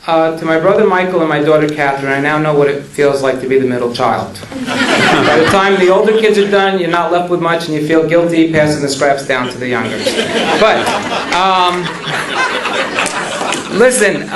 to my brother Michael and my daughter Catherine, I now know what it feels like to be the middle child. By the time the older kids are done, you're not left with much and you feel guilty passing the scraps down to the younger. But, listen,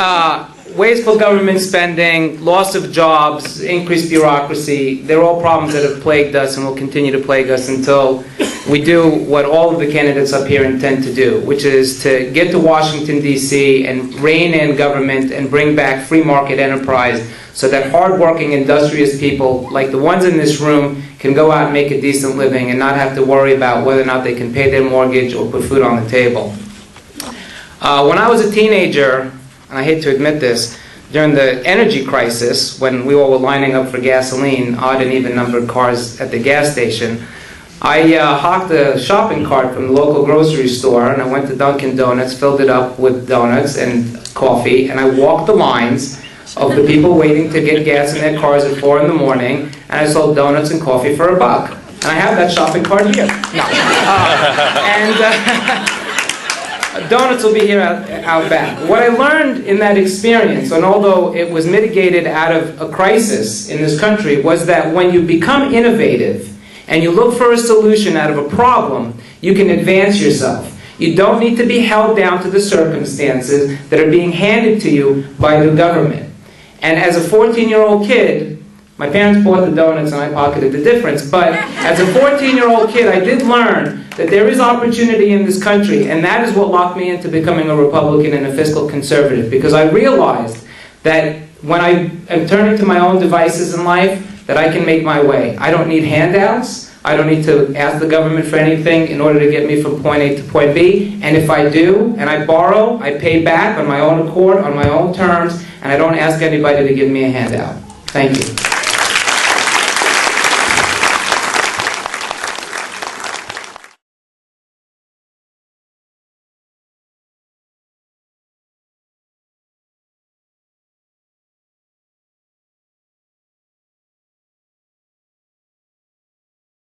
wasteful government spending, loss of jobs, increased bureaucracy, they're all problems that have plagued us and will continue to plague us until we do what all of the candidates up here intend to do, which is to get to Washington, D.C. and rein in government and bring back free market enterprise so that hardworking, industrious people like the ones in this room can go out and make a decent living and not have to worry about whether or not they can pay their mortgage or put food on the table. When I was a teenager, and I hate to admit this, during the energy crisis, when we all were lining up for gasoline, odd and even numbered cars at the gas station, I hawked a shopping cart from the local grocery store, and I went to Dunkin' Donuts, filled it up with donuts and coffee, and I walked the lines of the people waiting to get gas in their cars at 4 in the morning, and I sold donuts and coffee for $1. And I have that shopping cart here. No. Donuts will be here out back. What I learned in that experience, and although it was mitigated out of a crisis in this country, was that when you become innovative and you look for a solution out of a problem, you can advance yourself. You don't need to be held down to the circumstances that are being handed to you by the government. And as a 14-year-old kid, my parents bought the donuts and I pocketed the difference, but as a 14-year-old kid, I did learn that there is opportunity in this country, and that is what locked me into becoming a Republican and a fiscal conservative, because I realized that when I am turning to my own devices in life, that I can make my way. I don't need handouts. I don't need to ask the government for anything in order to get me from point A to point B. And if I do, and I borrow, I pay back on my own accord, on my own terms, and I don't ask anybody to give me a handout. Thank you.